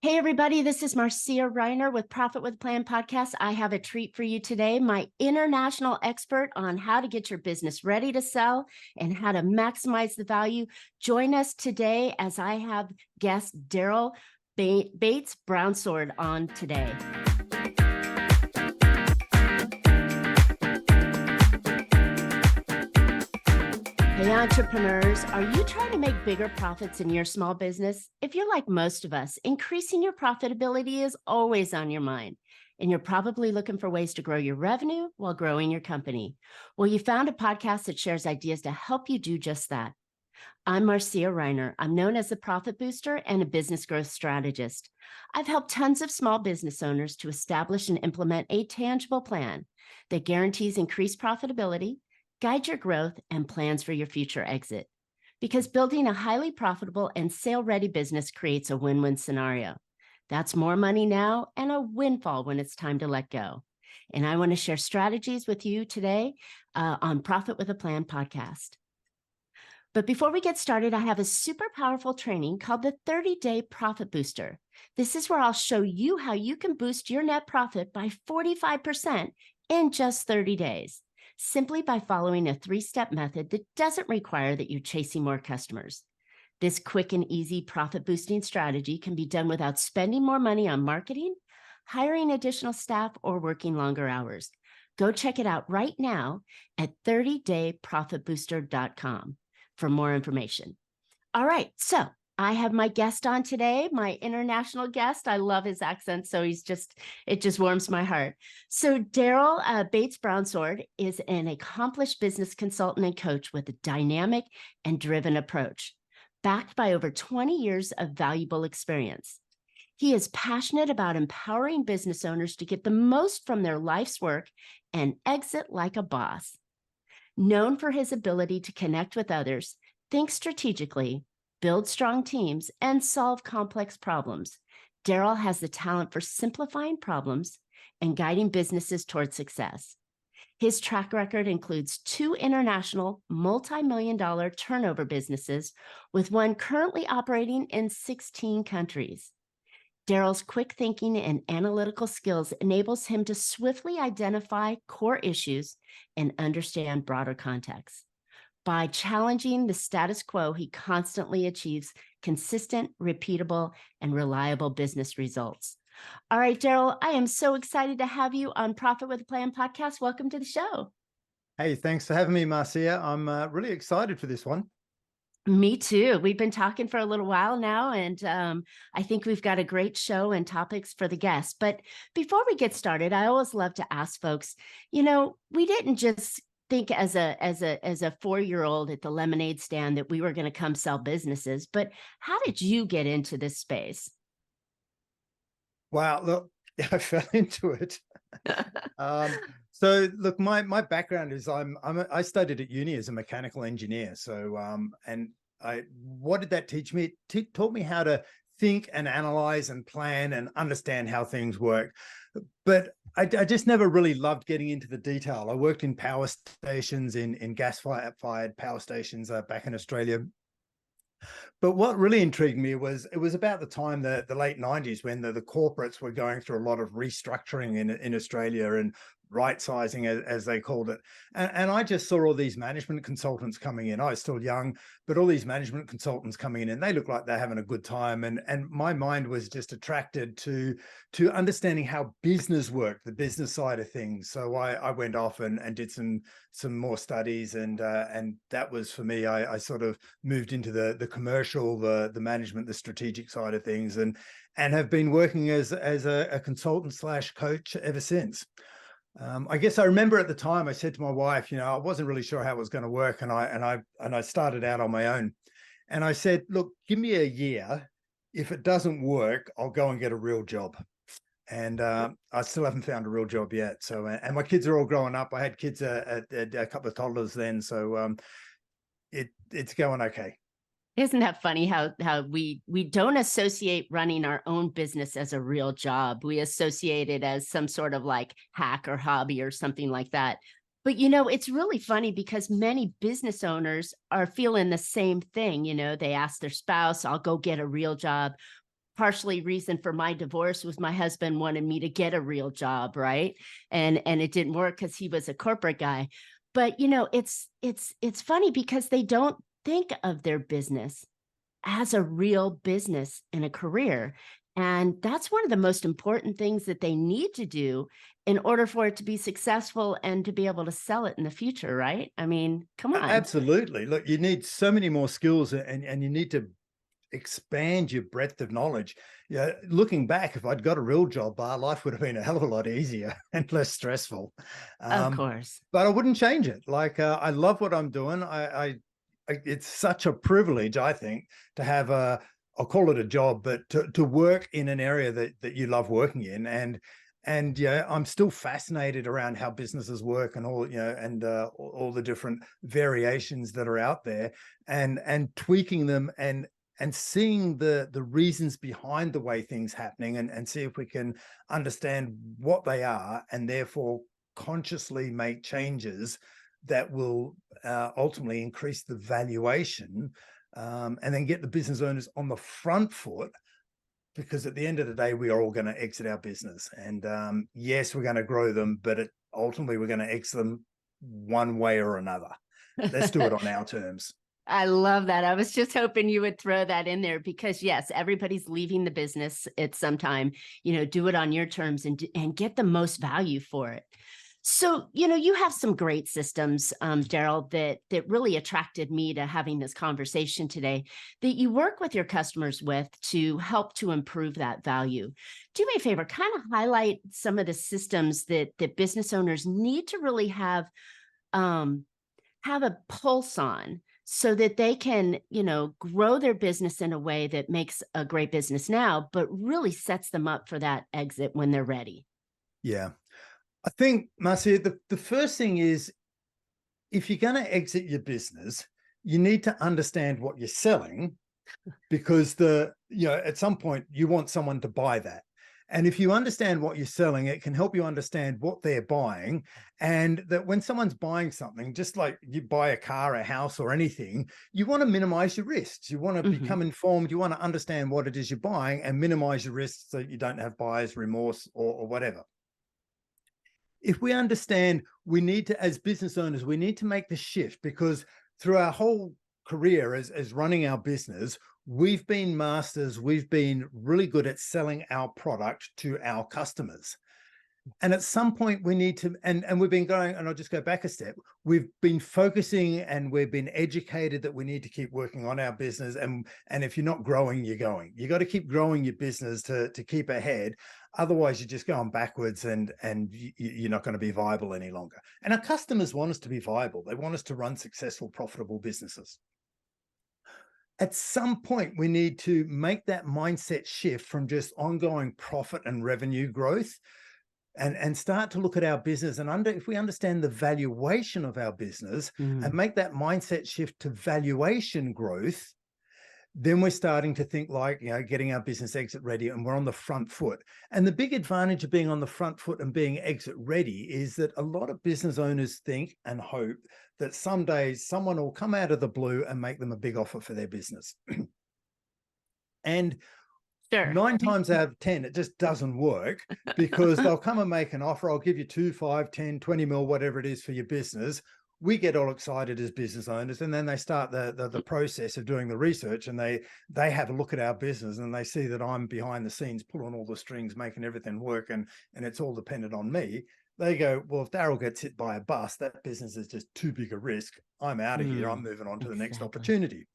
Hey, everybody, this is Marcia with Profit with Plan podcast. I have a treat for you today. My international expert on how to get your business ready to sell and how to maximize the value. Join us today as I have guest Darryl Bates-Brownsword on today. Hey, entrepreneurs, are you trying to make bigger profits in your small business? If you're like most of us, increasing your profitability is always on your mind, and you're probably looking for ways to grow your revenue while growing your company. Well, you found a podcast that shares ideas to help you do just that. I'm Marcia Reiner. I'm known as the Profit Booster and a business growth strategist. I've helped tons of small business owners to establish and implement a tangible plan that guarantees increased profitability, guide your growth, and plans for your future exit. Because building a highly profitable and sale-ready business creates a win-win scenario. That's more money now and a windfall when it's time to let go. And I want to share strategies with you today on Profit with a Plan podcast. But before we get started, I have a super powerful training called the 30-Day Profit Booster. This is where I'll show you how you can boost your net profit by 45% in just 30 days. Simply by following a 3-step method that doesn't require that you're chasing more customers. This quick and easy profit boosting strategy can be done without spending more money on marketing, hiring additional staff, or working longer hours. Go check it out right now at 30dayprofitbooster.com for more information. All right, so I have my guest on today, my international guest. I love his accent, so it just warms my heart. So Darryl Bates-Brownsword is an accomplished business consultant and coach with a dynamic and driven approach, backed by over 20 years of valuable experience. He is passionate about empowering business owners to get the most from their life's work and exit like a boss. Known for his ability to connect with others, think strategically, build strong teams, and solve complex problems, Darryl has the talent for simplifying problems and guiding businesses toward success. His track record includes 2 international multi-million-dollar turnover businesses, with one currently operating in 16 countries. Darryl's quick thinking and analytical skills enables him to swiftly identify core issues and understand broader context. By challenging the status quo, he constantly achieves consistent, repeatable, and reliable business results. All right, Darryl, I am so excited to have you on Profit with a Plan podcast. Welcome to the show. Hey, thanks for having me, Marcia. I'm really excited for this one. Me too. We've been talking for a little while now, and I think we've got a great show and topics for the guests. But before we get started, I always love to ask folks, we didn't just think as a 4-year-old at the lemonade stand that we were going to come sell businesses, but how did you get into this space? Wow, look, I fell into it. So look, my background is I studied at uni as a mechanical engineer. So what did that teach me? It taught me how to think and analyze and plan and understand how things work. But I just never really loved getting into the detail. I worked in power stations, in gas-fired power stations back in Australia. But what really intrigued me was it was about the time, the late 90s, when the corporates were going through a lot of restructuring in Australia and right sizing, as they called it. And I just saw all these management consultants coming in. I was still young, but all these management consultants coming in, and they looked like they're having a good time. And my mind was just attracted to understanding how business worked, the business side of things. So I went off and did some more studies, and that was for me. I sort of moved into the commercial, the management, the strategic side of things, and have been working as a consultant / coach ever since. I guess I remember at the time I said to my wife, I wasn't really sure how it was going to work, and I started out on my own, and I said, look, give me a year. If it doesn't work, I'll go and get a real job. And I still haven't found a real job yet. So, and my kids are all growing up. I had kids, a couple of toddlers then, so it's going okay. Isn't that funny how we don't associate running our own business as a real job. We associate it as some sort of like hack or hobby or something like that. But, it's really funny because many business owners are feeling the same thing. They ask their spouse, I'll go get a real job. partially reason for my divorce was my husband wanted me to get a real job, right? And it didn't work because he was a corporate guy. But it's funny because they don't think of their business as a real business and a career. And that's one of the most important things that they need to do in order for it to be successful and to be able to sell it in the future, right? I mean, come on. Absolutely. Look, you need so many more skills, and you need to expand your breadth of knowledge. Yeah, looking back, if I'd got a real job, our life would have been a hell of a lot easier and less stressful. Of course. But I wouldn't change it. Like, I love what I'm doing. It's such a privilege, I think, to have I'll call it a job, but to work in an area that you love working in. And yeah, I'm still fascinated around how businesses work and all, and all the different variations that are out there, and tweaking them, and seeing the reasons behind the way things happening, and see if we can understand what they are, and therefore consciously make changes that will ultimately increase the valuation, and then get the business owners on the front foot. Because at the end of the day, we are all going to exit our business, and yes, we're going to grow them, but ultimately we're going to exit them one way or another. Let's do it on our terms. I love that. I was just hoping you would throw that in there because yes, everybody's leaving the business at some time. Do it on your terms and get the most value for it. So, you have some great systems, Darryl, that really attracted me to having this conversation today, that you work with your customers with to help to improve that value. Do me a favor, kind of highlight some of the systems that business owners need to really have a pulse on, so that they can, grow their business in a way that makes a great business now, but really sets them up for that exit when they're ready. Yeah. I think, Marcia, the first thing is, if you're going to exit your business, you need to understand what you're selling, because at some point you want someone to buy that. And if you understand what you're selling, it can help you understand what they're buying. And that when someone's buying something, just like you buy a car, a house, or anything, you want to minimize your risks. You want to become informed. You want to understand what it is you're buying and minimize your risks so you don't have buyer's remorse or whatever. If we understand, we need to, as business owners, we need to make the shift, because through our whole career as running our business, we've been masters. We've been really good at selling our product to our customers. And at some point we need to, and we've been going, and I'll just go back a step. We've been focusing and we've been educated that we need to keep working on our business. And if you're not growing, you're going. You got to keep growing your business to keep ahead. Otherwise, you're just going backwards, and you're not going to be viable any longer. And our customers want us to be viable. They want us to run successful, profitable businesses. At some point, we need to make that mindset shift from just ongoing profit and revenue growth, and start to look at our business, and if we understand the valuation of our business and make that mindset shift to valuation growth, then we're starting to think like, getting our business exit ready, and we're on the front foot. And the big advantage of being on the front foot and being exit ready is that a lot of business owners think and hope that someday someone will come out of the blue and make them a big offer for their business. And sure, 9 times out of 10, it just doesn't work, because they'll come and make an offer. I'll give you 2, 5, 10, 20 mil, whatever it is for your business. We get all excited as business owners, and then they start the process of doing the research, and they have a look at our business, and they see that I'm behind the scenes pulling all the strings, making everything work, and it's all dependent on me. They go, well, if Darryl gets hit by a bus, that business is just too big a risk. I'm out of here. I'm moving on to the next opportunity.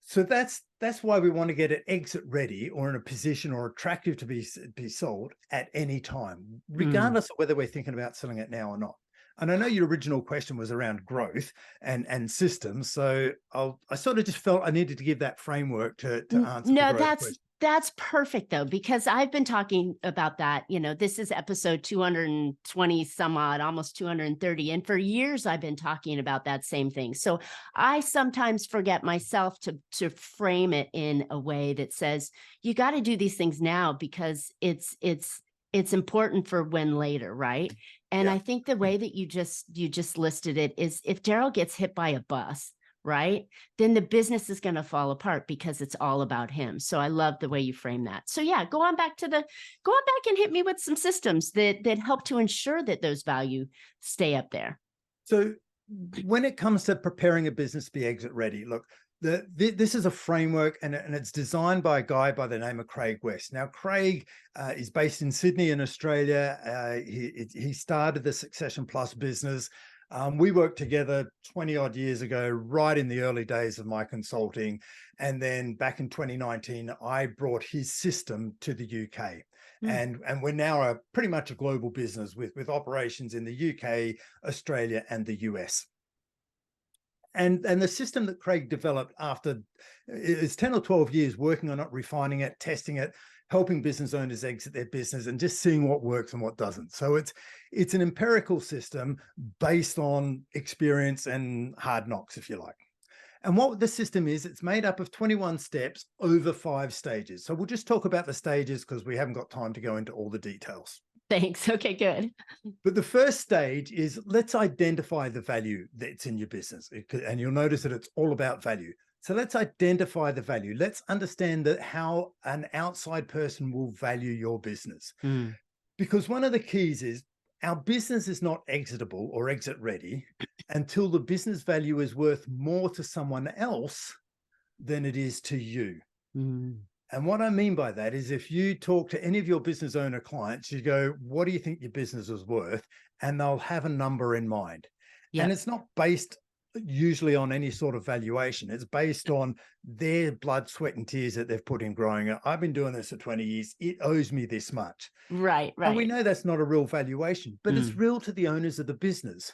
So that's why we want to get it exit ready, or in a position or attractive to be sold at any time, regardless of whether we're thinking about selling it now or not. And I know your original question was around growth and systems. So I sort of just felt I needed to give that framework to answer the growth question. That's perfect though, because I've been talking about that. This is episode 220 some odd, almost 230. And for years, I've been talking about that same thing. So I sometimes forget myself to frame it in a way that says, you got to do these things now, because it's important for when later, right? And I think the way that you just listed it is, if Darryl gets hit by a bus, right? Then the business is going to fall apart because it's all about him. So I love the way you frame that. So yeah, go on back and hit me with some systems that help to ensure that those value stay up there. So when it comes to preparing a business to be exit ready, look, this is a framework, and it's designed by a guy by the name of Craig West. Now, Craig is based in Sydney in Australia. He started the Succession Plus business. We worked together 20 odd years ago, right in the early days of my consulting. And then back in 2019, I brought his system to the UK. And we're now pretty much a global business with operations in the UK, Australia, and the US. And the system that Craig developed after is 10 or 12 years working on it, refining it, testing it, helping business owners exit their business, and just seeing what works and what doesn't. So it's an empirical system based on experience and hard knocks, if you like. And what the system is, it's made up of 21 steps over 5 stages. So we'll just talk about the stages because we haven't got time to go into all the details. Thanks. Okay, good. But the first stage is, let's identify the value that's in your business. And you'll notice that it's all about value. So let's identify the value. Let's understand that how an outside person will value your business. Because one of the keys is, our business is not exitable or exit ready until the business value is worth more to someone else than it is to you. And what I mean by that is, if you talk to any of your business owner clients, you go, what do you think your business is worth? And they'll have a number in mind. And it's not based usually on any sort of valuation. It's based on their blood, sweat, and tears that they've put in growing it. I've been doing this for 20 years. It owes me this much. Right. And we know that's not a real valuation, but it's real to the owners of the business.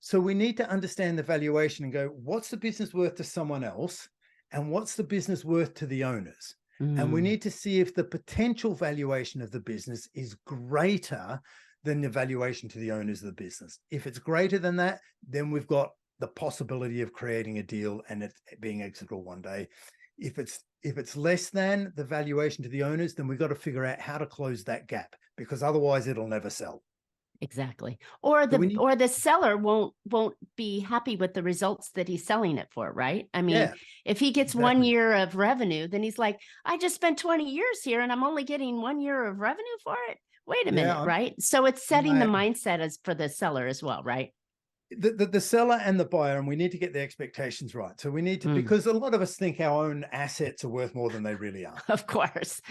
So we need to understand the valuation and go, what's the business worth to someone else? And what's the business worth to the owners? And we need to see if the potential valuation of the business is greater than the valuation to the owners of the business. If it's greater than that, then we've got the possibility of creating a deal and it being exitable one day. If it's less than the valuation to the owners, then we've got to figure out how to close that gap, because otherwise it'll never sell. Exactly. Or the seller won't be happy with the results that he's selling it for, right? I mean, if he gets 1 year of revenue, then he's like, I just spent 20 years here and I'm only getting 1 year of revenue for it. Wait a minute, right? So it's setting the mindset as for the seller as well, right? The seller and the buyer, and we need to get the expectations right. So we need to, because a lot of us think our own assets are worth more than they really are. Of course.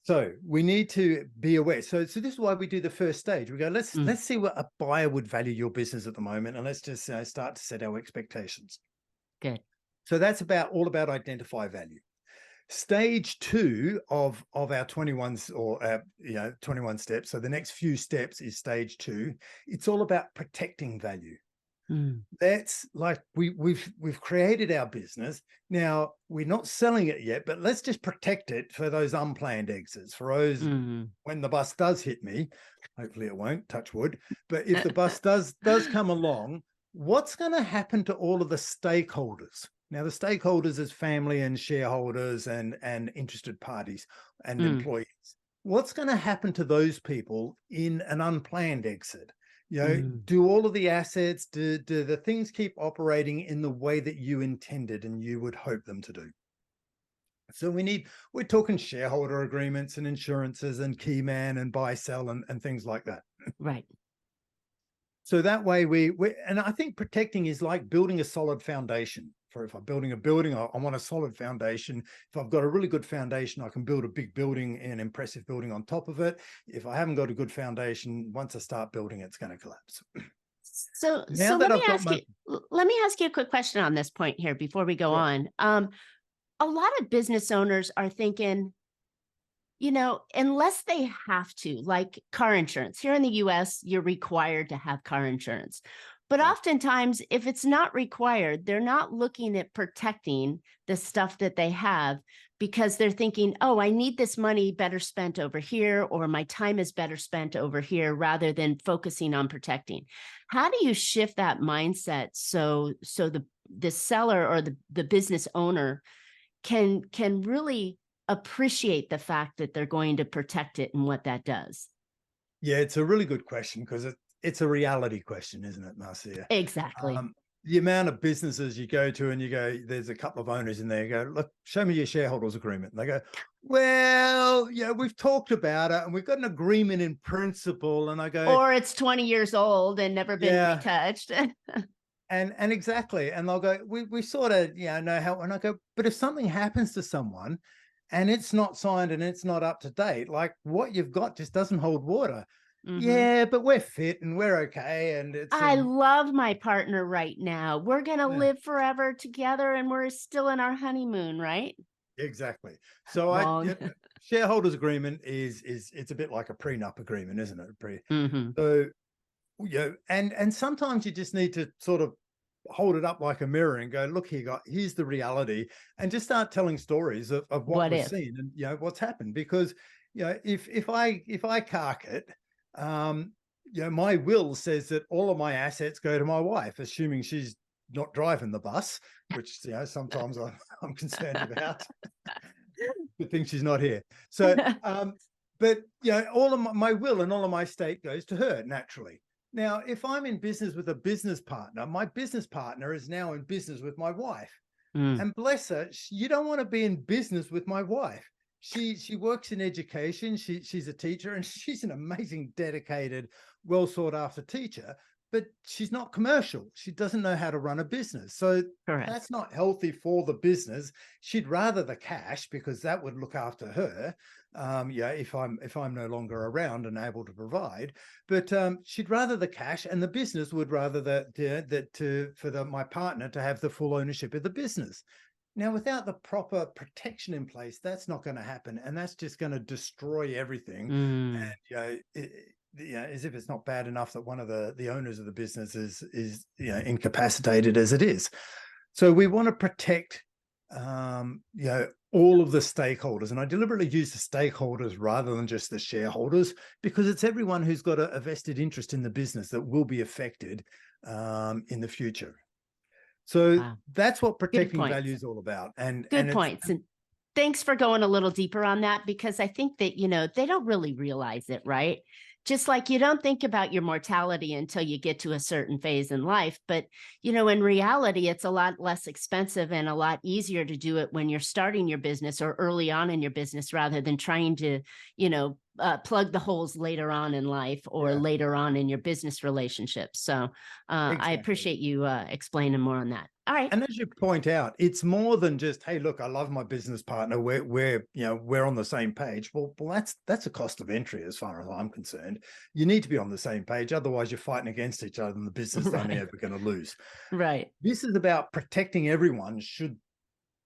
So we need to be aware. So this is why we do the first stage. We go, let's see what a buyer would value your business at the moment, and let's just start to set our expectations. Good. So that's all about identify value. Stage 2 of our 21 steps. So the next few steps is stage 2. It's all about protecting value. That's like we've created our business. Now we're not selling it yet, but let's just protect it for those unplanned exits, for those when the bus does hit me. Hopefully it won't, touch wood. But if the bus does come along, what's going to happen to all of the stakeholders? Now the stakeholders is family and shareholders and interested parties and employees. What's going to happen to those people in an unplanned exit? Do all of the assets, do the things keep operating in the way that you intended and you would hope them to do? So we're talking shareholder agreements and insurances and key man and buy, sell and things like that. Right. So that way and I think protecting is like building a solid foundation. If I'm building a building, I want a solid foundation. If I've got a really good foundation, I can build a big building, an impressive building on top of it. If I haven't got a good foundation, once I start building, it's going to collapse. So let me ask you a quick question on this point here before we go on. A lot of business owners are thinking, unless they have to, like car insurance. Here in the US, you're required to have car insurance. But oftentimes, if it's not required, they're not looking at protecting the stuff that they have because they're thinking, oh, I need this money better spent over here, or my time is better spent over here, rather than focusing on protecting. How do you shift that mindset so the seller or the business owner can really appreciate the fact that they're going to protect it and what that does? Yeah, it's a really good question because it's a reality question, isn't it, Marcia? Exactly. the amount of businesses you go to and you go, there's a couple of owners in there, you go, look, show me your shareholders agreement. And they go, well, yeah, we've talked about it and we've got an agreement in principle. And I go, or it's 20 years old and never been retouched. and exactly. And they'll go, we sort of, know how, and I go, but if something happens to someone and it's not signed and it's not up to date, like what you've got just doesn't hold water. Yeah, but we're fit and we're okay. And I love my partner right now. We're going to Yeah. live forever together and we're still in our honeymoon, right? Exactly. So shareholders agreement is it's a bit like a prenup agreement, isn't it? So, and sometimes you just need to sort of hold it up like a mirror and go, look here, here's the reality, and just start telling stories of what we've seen and what's happened. Because if I cark it, my will says that all of my assets go to my wife, assuming she's not driving the bus, which sometimes I'm concerned about. Good thing she's not here. So, but all of my will and all of my estate goes to her naturally. Now, if I'm in business with a business partner, my business partner is now in business with my wife, and bless her, you don't want to be in business with my wife. She works in education. She's a teacher, and she's an amazing, dedicated, well sought after teacher. But she's not commercial. She doesn't know how to run a business. So that's not healthy for the business. She'd rather the cash, because that would look after her. If I'm no longer around and able to provide, but she'd rather the cash, and the business would rather my partner to have the full ownership of the business. Now, without the proper protection in place, that's not going to happen, and that's just going to destroy everything. And as if it's not bad enough that one of the owners of the business is incapacitated as it is. So we want to protect all of the stakeholders, and I deliberately use the stakeholders rather than just the shareholders, because it's everyone who's got a vested interest in the business that will be affected in the future. So that's what protecting value is all about. And good points. And thanks for going a little deeper on that, because I think that, they don't really realize it, right? Just like you don't think about your mortality until you get to a certain phase in life. But, in reality, it's a lot less expensive and a lot easier to do it when you're starting your business or early on in your business, rather than trying to, plug the holes later on in life or later on in your business relationships. So I appreciate you explaining more on that. All right. And as you point out, it's more than just, hey, look, I love my business partner. We're on the same page. Well, that's a cost of entry as far as I'm concerned. You need to be on the same page. Otherwise, you're fighting against each other and the business is only ever going to lose. Right. This is about protecting everyone should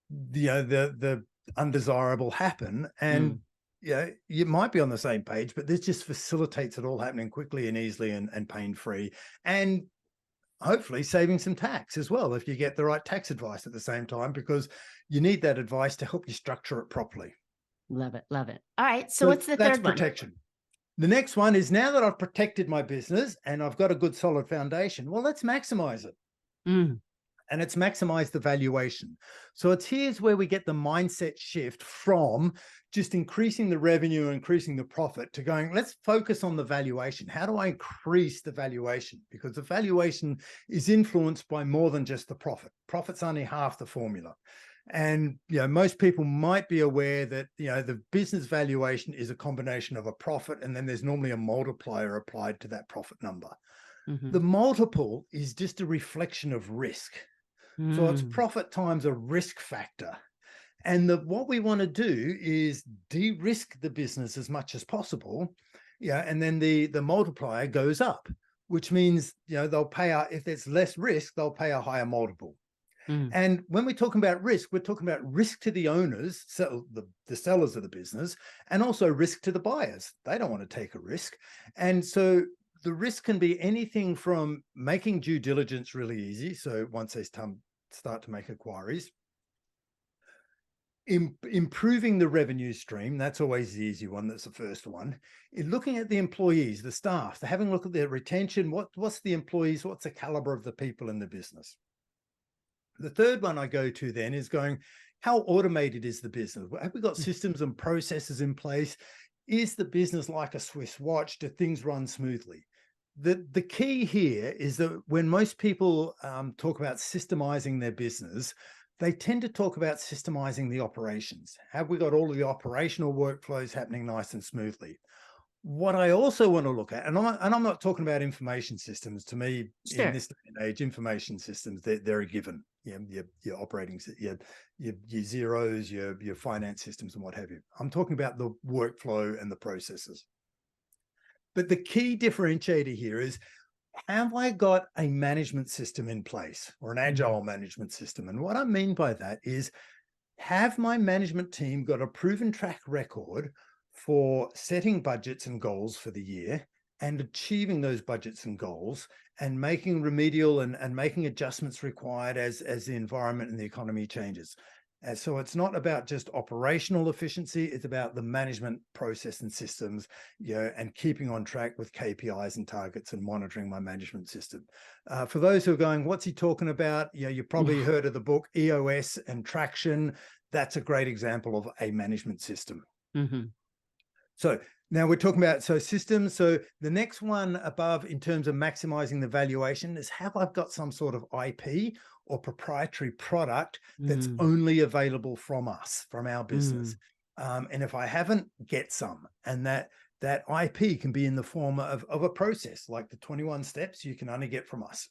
the undesirable happen. And you might be on the same page, but this just facilitates it all happening quickly and easily and pain-free. And hopefully saving some tax as well, if you get the right tax advice at the same time, because you need that advice to help you structure it properly. Love it. Love it. All right. So what's the third one? Protection. The next one is, now that I've protected my business and I've got a good solid foundation, well, let's maximize it. And it's maximize the valuation. So here's where we get the mindset shift from just increasing the revenue, increasing the profit, to going, let's focus on the valuation. How do I increase the valuation? Because the valuation is influenced by more than just the profit. Profit's only half the formula. And most people might be aware that the business valuation is a combination of a profit, and then there's normally a multiplier applied to that profit number. The multiple is just a reflection of risk. So it's profit times a risk factor. And what we want to do is de-risk the business as much as possible. And then the multiplier goes up, which means, they'll pay out, if there's less risk, they'll pay a higher multiple. And when we're talking about risk, we're talking about risk to the owners, so the sellers of the business, and also risk to the buyers. They don't want to take a risk. And so the risk can be anything from making due diligence really easy. So once they start to make inquiries, improving the revenue stream, that's always the easy one. That's the first one. Looking at the employees, the staff, they're having a look at their retention. What's the employees? What's the caliber of the people in the business? The third one I go to then is going, how automated is the business? Have we got systems and processes in place? Is the business like a Swiss watch? Do things run smoothly? the key here is that when most people talk about systemizing their business, they tend to talk about systemizing the operations. Have we got all of the operational workflows happening nice and smoothly? What I also want to look at, and I'm not talking about information systems. To me, in Sure. this day and age, information systems, they're a given. Your operating, your zeros, your finance systems, and what have you. I'm talking about the workflow and the processes. But the key differentiator here is, have I got a management system in place, or an agile management system? And what I mean by that is, have my management team got a proven track record for setting budgets and goals for the year and achieving those budgets and goals, and making remedial and making adjustments required as the environment and the economy changes? And so it's not about just operational efficiency, it's about the management process and systems, and keeping on track with KPIs and targets and monitoring my management system. For those who are going, what's he talking about? You've probably heard of the book EOS and Traction. That's a great example of a management system. So now we're talking about systems. So the next one above in terms of maximizing the valuation is, have I got some sort of IP or proprietary product that's only available from us, from our business? And if I haven't, get some. And that IP can be in the form of a process, like the 21 steps you can only get from us.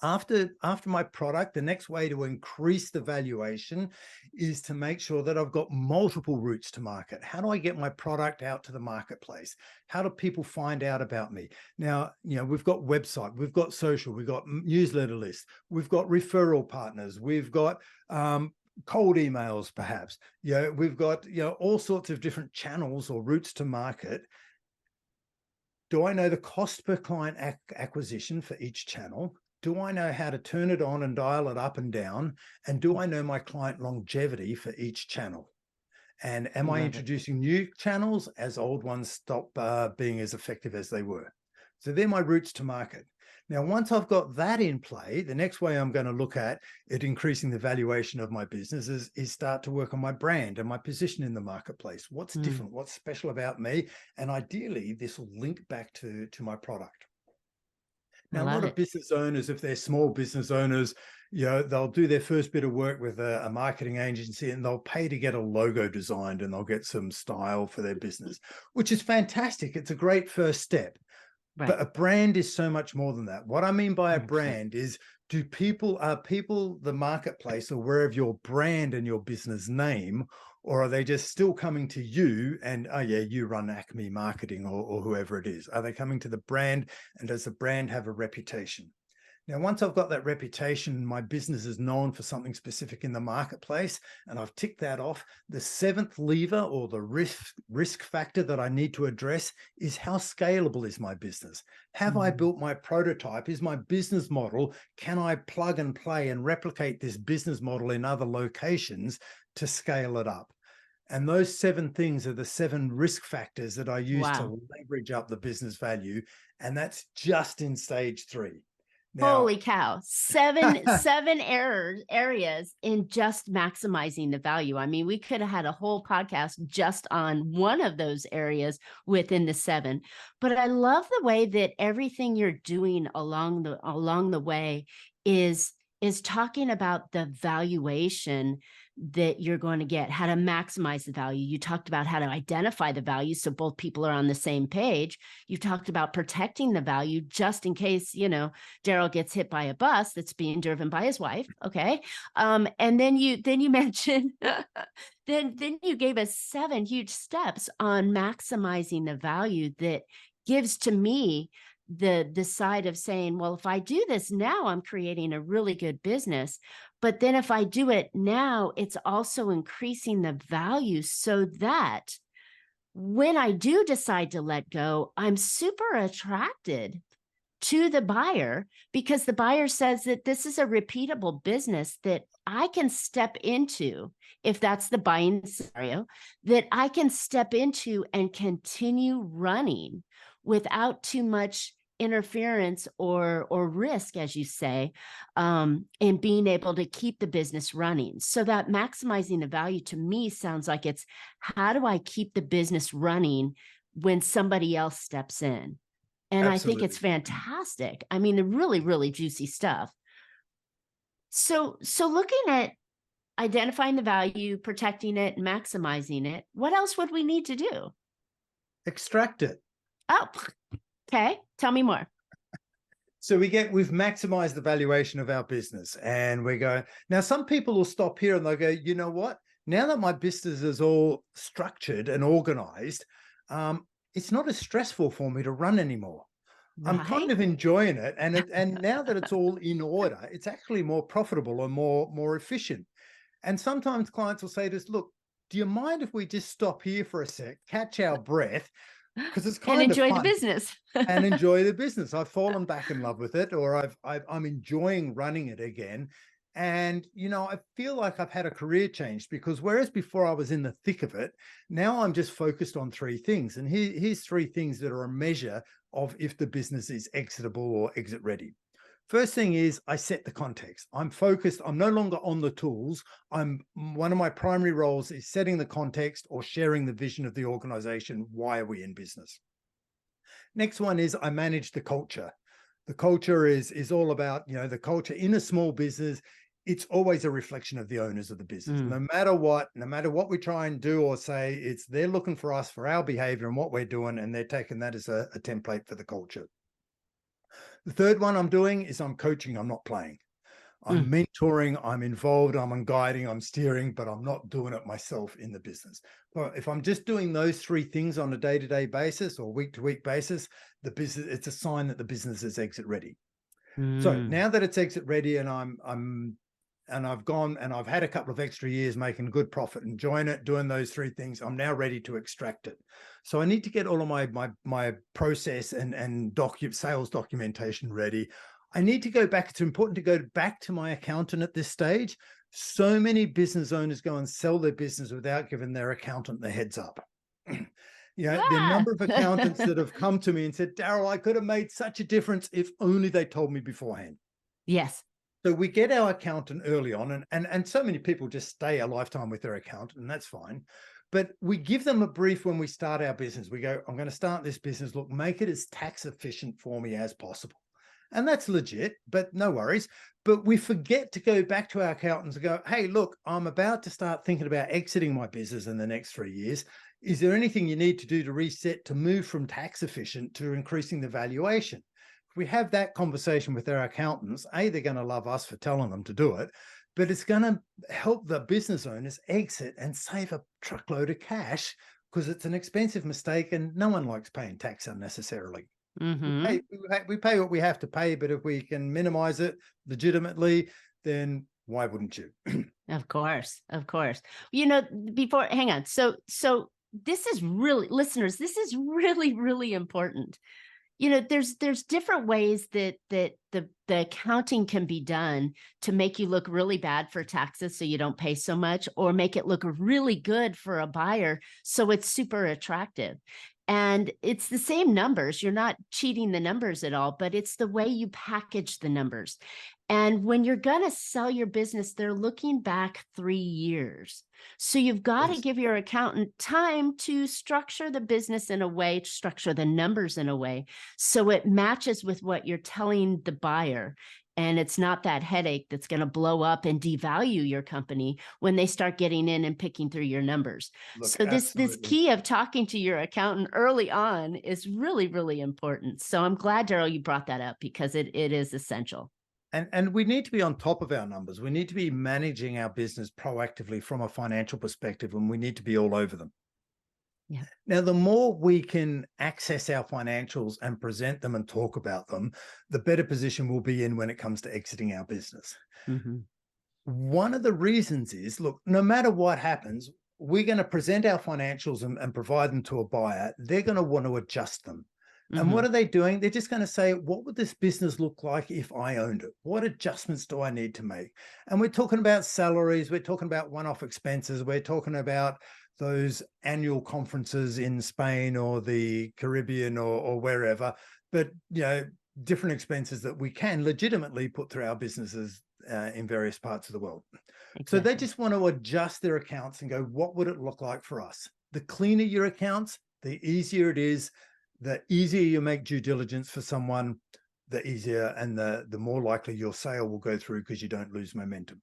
After my product, the next way to increase the valuation is to make sure that I've got multiple routes to market. How do I get my product out to the marketplace? How do people find out about me? Now, we've got website, we've got social, we've got newsletter lists, we've got referral partners, we've got cold emails, perhaps. We've got all sorts of different channels or routes to market. Do I know the cost per client acquisition for each channel? Do I know how to turn it on and dial it up and down? And do I know my client longevity for each channel? And am I introducing new channels as old ones stop being as effective as they were? So they're my routes to market. Now, once I've got that in play, the next way I'm going to look at it increasing the valuation of my business is start to work on my brand and my position in the marketplace. What's different? What's special about me? And ideally, this will link back to my product. Now, a lot of business owners, if they're small business owners, they'll do their first bit of work with a marketing agency, and they'll pay to get a logo designed, and they'll get some style for their business, which is fantastic. It's a great first step. Right. But a brand is so much more than that. What I mean by a brand is, are people the marketplace aware of your brand and your business name? Or are they just still coming to you and, oh yeah, you run Acme Marketing or whoever it is? Are they coming to the brand, and does the brand have a reputation? Now, once I've got that reputation, my business is known for something specific in the marketplace, and I've ticked that off, the seventh lever, or the risk factor that I need to address, is how scalable is my business? Have I built my prototype? Is my business model, can I plug and play and replicate this business model in other locations to scale it up? And those 7 things are the 7 risk factors that I use to leverage up the business value. And that's just in stage 3. Now, holy cow, 7 areas in just maximizing the value. I mean, we could have had a whole podcast just on one of those areas within the 7. But I love the way that everything you're doing along the way is talking about the valuation that you're going to get, how to maximize the value. You talked about how to identify the value so both people are on the same page. You talked about protecting the value just in case, Darryl gets hit by a bus that's being driven by his wife. Okay. And then you mentioned, then you gave us 7 huge steps on maximizing the value that gives to me the side of saying, well, if I do this now, I'm creating a really good business. But then if I do it now, it's also increasing the value so that when I do decide to let go, I'm super attracted to the buyer, because the buyer says that this is a repeatable business that I can step into, if that's the buying scenario, that I can step into and continue running without too much interference or risk, as you say, and being able to keep the business running. So that maximizing the value to me sounds like it's, how do I keep the business running when somebody else steps in? And I think it's Absolutely. fantastic. I mean, the really, really juicy stuff. So looking at identifying the value, protecting it, maximizing it, what else would we need to do? Extract it. Oh, okay. Tell me more. So we've maximized the valuation of our business, and we're going now. Some people will stop here and they'll go, you know what? Now that my business is all structured and organized, it's not as stressful for me to run anymore. I'm kind Right? of enjoying it, and now that it's all in order, it's actually more profitable and more efficient. And sometimes clients will say to us, "Look, do you mind if we just stop here for a sec, catch our breath, because it's And kind of enjoy the fun." business. And enjoy the business. I've fallen back in love with it, or I'm enjoying running it again. And I feel like I've had a career change, because whereas before I was in the thick of it, now I'm just focused on three things. And here's three things that are a measure of if the business is exitable or exit ready. First thing is I set the context. I'm focused. I'm no longer on the tools. One of my primary roles is setting the context or sharing the vision of the organization. Why are we in business? Next one is I manage the culture. The culture is all about, the culture in a small business. It's always a reflection of the owners of the business. Mm. No matter what we try and do or say, they're looking for us for our behavior and what we're doing, and they're taking that as a template for the culture. The third one I'm doing is I'm coaching, I'm not playing. I'm Mm. mentoring, I'm involved, I'm guiding, I'm steering, but I'm not doing it myself in the business. Well, if I'm just doing those three things on a day-to-day basis or week-to-week basis, the business, it's a sign that the business is exit ready. So Mm. now that it's exit ready, and I've gone and I've had a couple of extra years making good profit, enjoying it, doing those three things, I'm now ready to extract it. So I need to get all of my process and sales documentation ready. I need to go back. It's important to go back to my accountant at this stage. So many business owners go and sell their business without giving their accountant the heads up. The Ah. number of accountants that have come to me and said, Darryl, I could have made such a difference if only they told me beforehand. Yes. So we get our accountant early on, and so many people just stay a lifetime with their accountant, and that's fine. But we give them a brief when we start our business. We go, I'm going to start this business. Look, make it as tax efficient for me as possible. And that's legit, but no worries. But we forget to go back to our accountants and go, hey, look, I'm about to start thinking about exiting my business in the next 3 years. Is there anything you need to do to reset, to move from tax efficient to increasing the valuation? If we have that conversation with our accountants, they're going to love us for telling them to do it, but it's going to help the business owners exit and save a truckload of cash, because it's an expensive mistake and no one likes paying tax unnecessarily. Mm-hmm. We pay what we have to pay, but if we can minimize it legitimately, then why wouldn't you? Of course. Of course. Hang on. So this is really, listeners, this is really, really important. There's different ways that the accounting can be done to make you look really bad for taxes so you don't pay so much, or make it look really good for a buyer so it's super attractive. And it's the same numbers. You're not cheating the numbers at all, but it's the way you package the numbers. And when you're going to sell your business, they're looking back 3 years. So you've got to Yes. give your accountant time to structure the business in a way, to structure the numbers in a way, so it matches with what you're telling the buyer. And it's not that headache that's going to blow up and devalue your company when they start getting in and picking through your numbers. Look, So this absolutely. key of talking to your accountant early on is really, really important. So I'm glad, Darryl, you brought that up, because it is essential. And we need to be on top of our numbers. We need to be managing our business proactively from a financial perspective, and we need to be all over them. Yeah. Now, the more we can access our financials and present them and talk about them, the better position we'll be in when it comes to exiting our business. Mm-hmm. One of the reasons is, look, no matter what happens, we're going to present our financials and provide them to a buyer. They're going to want to adjust them. And Mm-hmm. what are they doing? They're just going to say, what would this business look like if I owned it? What adjustments do I need to make? And we're talking about salaries. We're talking about one-off expenses. We're talking about those annual conferences in Spain or the Caribbean or wherever. But, different expenses that we can legitimately put through our businesses in various parts of the world. So they Exactly. just want to adjust their accounts and go, what would it look like for us? The cleaner your accounts, the easier it is. the easier you make due diligence for someone, the easier and the more likely your sale will go through because you don't lose momentum.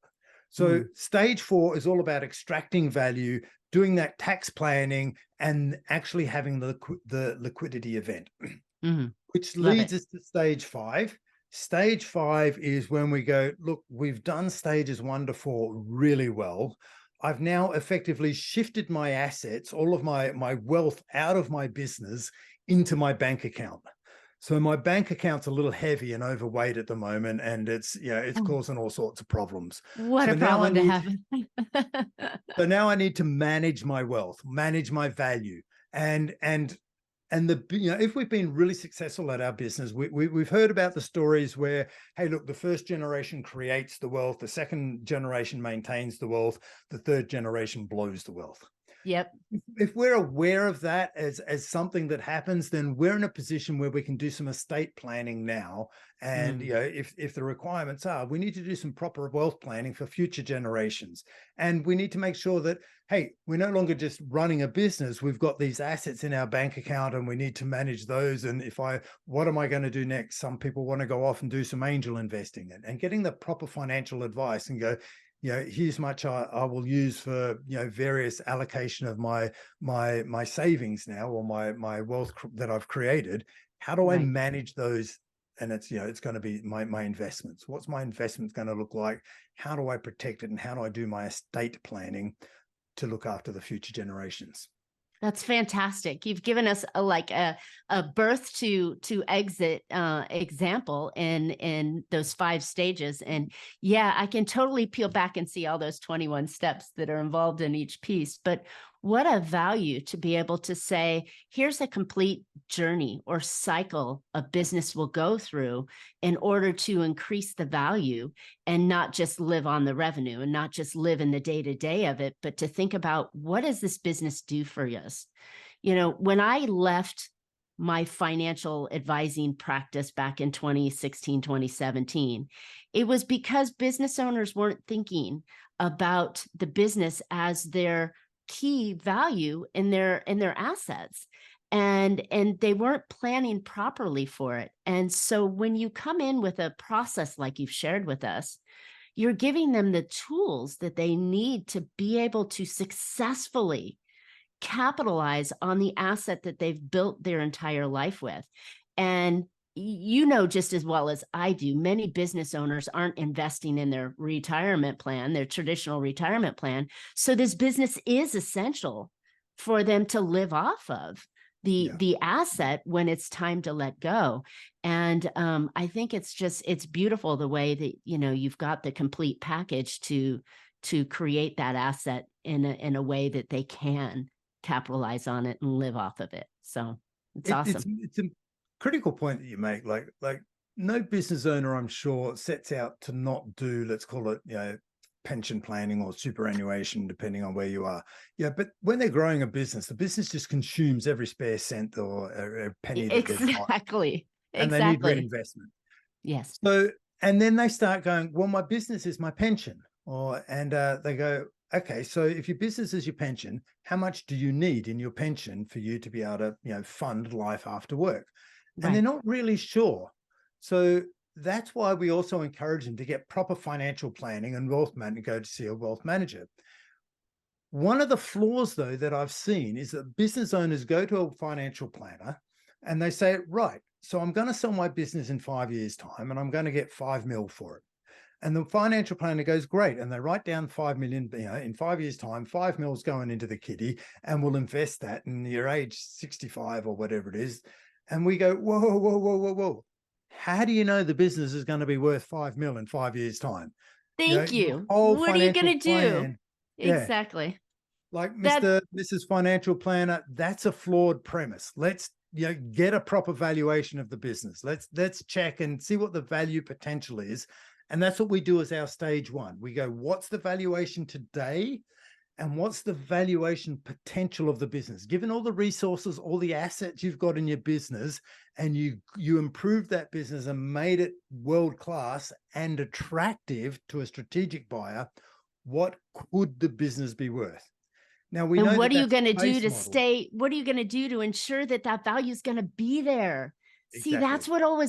So stage 4 is all about extracting value, doing that tax planning, and actually having the liquidity event, which leads us to stage 5. Stage 5 is when we go, look, we've done stages 1 to 4 really well. I've now effectively shifted my assets, all of my wealth out of my business into my bank account. So my bank account's a little heavy and overweight at the moment, and it's causing all sorts of problems. What a problem to have. So now I need to manage my wealth, manage my value, and if we've been really successful at our business, we've heard about the stories where, hey, look, the first generation creates the wealth, the second generation maintains the wealth, the third generation blows the wealth. Yep. If we're aware of that as something that happens, then we're in a position where we can do some estate planning now. And if the requirements are, we need to do some proper wealth planning for future generations. And we need to make sure that, hey, we're no longer just running a business. We've got these assets in our bank account and we need to manage those. And what am I going to do next? Some people want to go off and do some angel investing and getting the proper financial advice and go, here's much I will use for, various allocation of my savings now, or my wealth that I've created. How do I manage those? And it's going to be my investments. What's my investments going to look like? How do I protect it? And how do I do my estate planning to look after the future generations? That's fantastic. You've given us a birth to exit example in those 5 stages. And yeah, I can totally peel back and see all those 21 steps that are involved in each piece. But what a value to be able to say, here's a complete journey or cycle a business will go through in order to increase the value and not just live on the revenue and not just live in the day-to-day of it, but to think about, what does this business do for us? When I left my financial advising practice back in 2016, 2017, it was because business owners weren't thinking about the business as their key value in their assets, and they weren't planning properly for it. And so when you come in with a process like you've shared with us, you're giving them the tools that they need to be able to successfully capitalize on the asset that they've built their entire life with. And just as well as I do, many business owners aren't investing in their retirement plan, their traditional retirement plan. So this business is essential for them to live off of the asset when it's time to let go. And I think it's beautiful the way that, you've got the complete package to create that asset in a way that they can capitalize on it and live off of it. So it's awesome. It's a critical point that you make. Like no business owner, I'm sure, sets out to not do, let's call it, pension planning or superannuation, depending on where you are. But when they're growing a business, the business just consumes every spare cent or a penny that they've got. Exactly. And they need reinvestment. Yes. So, and then they start going, well, my business is my pension. They go, okay, so if your business is your pension, how much do you need in your pension for you to be able to, fund life after work? And they're not really sure. So that's why we also encourage them to get proper financial planning and wealth management, go to see a wealth manager. One of the flaws, though, that I've seen is that business owners go to a financial planner and they say, right, so I'm going to sell my business in 5 years' time and I'm going to get 5 mil for it. And the financial planner goes, great. And they write down 5 million, in 5 years' time, 5 mil's going into the kitty, and we'll invest that in your age 65 or whatever it is. And we go, whoa, whoa, whoa, whoa, whoa. How do you know the business is going to be worth 5 mil in 5 years' time? Thank you. What are you going to do? Exactly. Like Mr. Mrs. Financial Planner, that's a flawed premise. Let's get a proper valuation of the business. Let's check and see what the value potential is. And that's what we do as our stage 1. We go, what's the valuation today? And what's the valuation potential of the business? Given all the resources, all the assets you've got in your business, and you improved that business and made it world-class and attractive to a strategic buyer, what could the business be worth? Now we And know what that are you that's going to the do base to model. stay? What are you going to do to ensure that that value is going to be there? See, Exactly.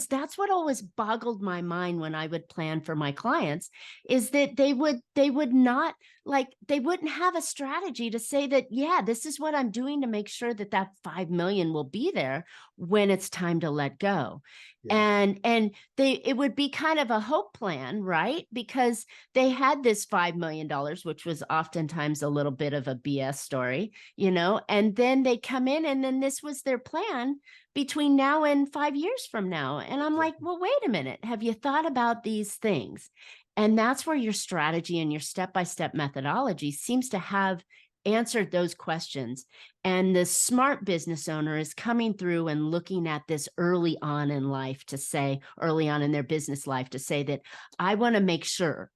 that's what always boggled my mind when I would plan for my clients, is that they would not, like, they wouldn't have a strategy to say that, yeah, this is what I'm doing to make sure that that 5 million will be there when it's time to let go. Yeah. And it would be kind of a hope plan, right? Because they had this $5 million, which was oftentimes a little bit of a BS story, and then they come in and then this was their plan between now and 5 years from now. And I'm like, well, wait a minute. Have you thought about these things? And that's where your strategy and your step-by-step methodology seems to have answered those questions. And the smart business owner is coming through and looking at this early on in life to say, early on in their business life, to say that I want to make sure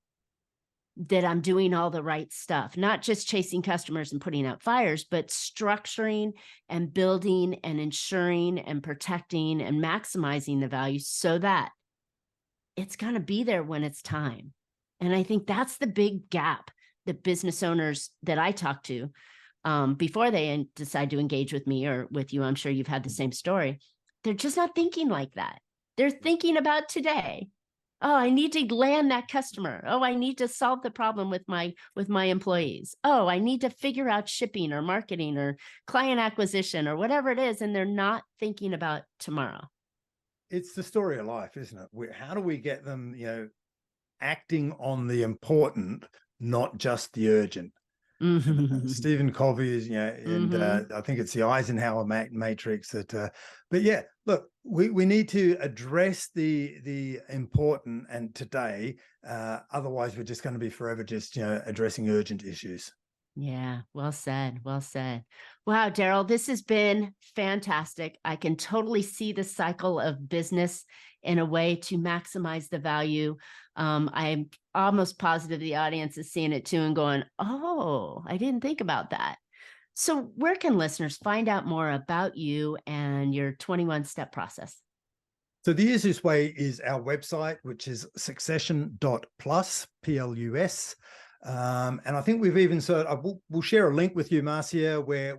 that I'm doing all the right stuff, not just chasing customers and putting out fires, but structuring and building and ensuring and protecting and maximizing the value so that it's going to be there when it's time. And I think that's the big gap that business owners that I talk to before they decide to engage with me or with you. I'm sure you've had the same story. They're just not thinking like that. They're thinking about today. Oh, I need to land that customer. Oh, I need to solve the problem with my employees. Oh, I need to figure out shipping or marketing or client acquisition or whatever it is. And they're not thinking about tomorrow. It's the story of life, isn't it? How do we get them, acting on the important, not just the urgent? Stephen Covey is, and I think it's the Eisenhower matrix that, but yeah, look, we need to address the important and today, otherwise we're just going to be forever just, addressing urgent issues. Yeah, well said. Well said. Wow, Darryl, this has been fantastic. I can totally see the cycle of business in a way to maximize the value. I'm almost positive the audience is seeing it too and going, oh, I didn't think about that. So where can listeners find out more about you and your 21-step process? So the easiest way is our website, which is succession.plus, PLUS. And I think we've even we'll share a link with you, Marcia, where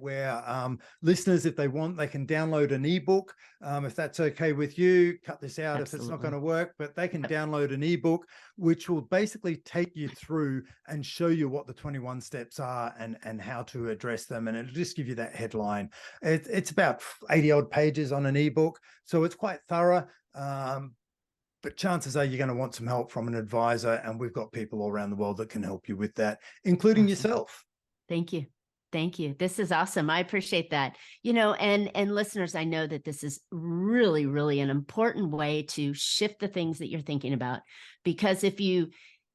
listeners, if they want, they can download an ebook. If that's okay with you, cut this out. Absolutely. If it's not going to work, but they can download an ebook, which will basically take you through and show you what the 21 steps are and how to address them. And it'll just give you that headline. It's about 80 odd pages on an ebook. So it's quite thorough. But chances are you're going to want some help from an advisor, and we've got people all around the world that can help you with that, including yourself. Thank you. Thank you. This is awesome. I appreciate that. And listeners, I know that this is really, really an important way to shift the things that you're thinking about, because if you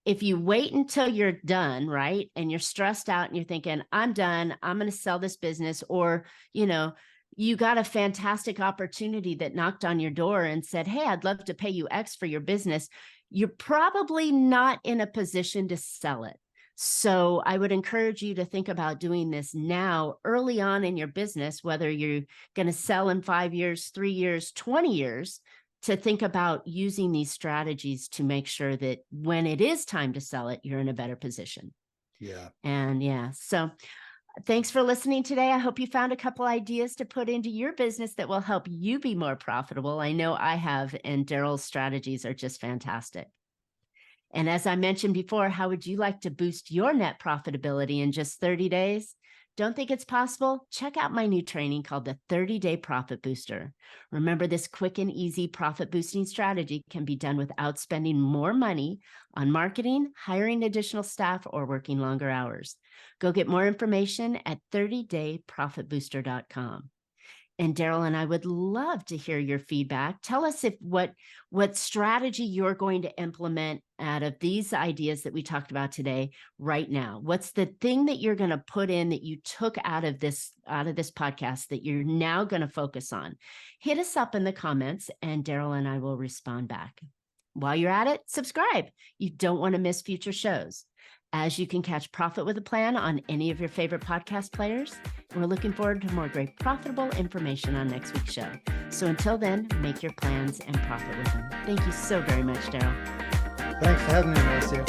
wait until you're done, right, and you're stressed out and you're thinking, I'm done, I'm going to sell this business, or, you got a fantastic opportunity that knocked on your door and said, hey, I'd love to pay you X for your business, you're probably not in a position to sell it. So I would encourage you to think about doing this now, early on in your business, whether you're going to sell in 5 years, 3 years, 20 years, to think about using these strategies to make sure that when it is time to sell it, you're in a better position. Yeah. And so thanks for listening today. I hope you found a couple ideas to put into your business that will help you be more profitable. I know I have, and Darryl's strategies are just fantastic. And as I mentioned before, how would you like to boost your net profitability in just 30 days? Don't think it's possible? Check out my new training called the 30-Day Profit Booster. Remember, this quick and easy profit boosting strategy can be done without spending more money on marketing, hiring additional staff, or working longer hours. Go get more information at 30dayprofitbooster.com. And Darryl and I would love to hear your feedback. Tell us what strategy you're going to implement out of these ideas that we talked about today right now. What's the thing that you're going to put in that you took out of this podcast that you're now going to focus on? Hit us up in the comments, and Darryl and I will respond back. While you're at it, subscribe. You don't want to miss future shows. As you can catch Profit with a Plan on any of your favorite podcast players. We're looking forward to more great profitable information on next week's show. So until then, make your plans and profit with them. Thank you so very much, Darryl. Thanks for having me, Marcia.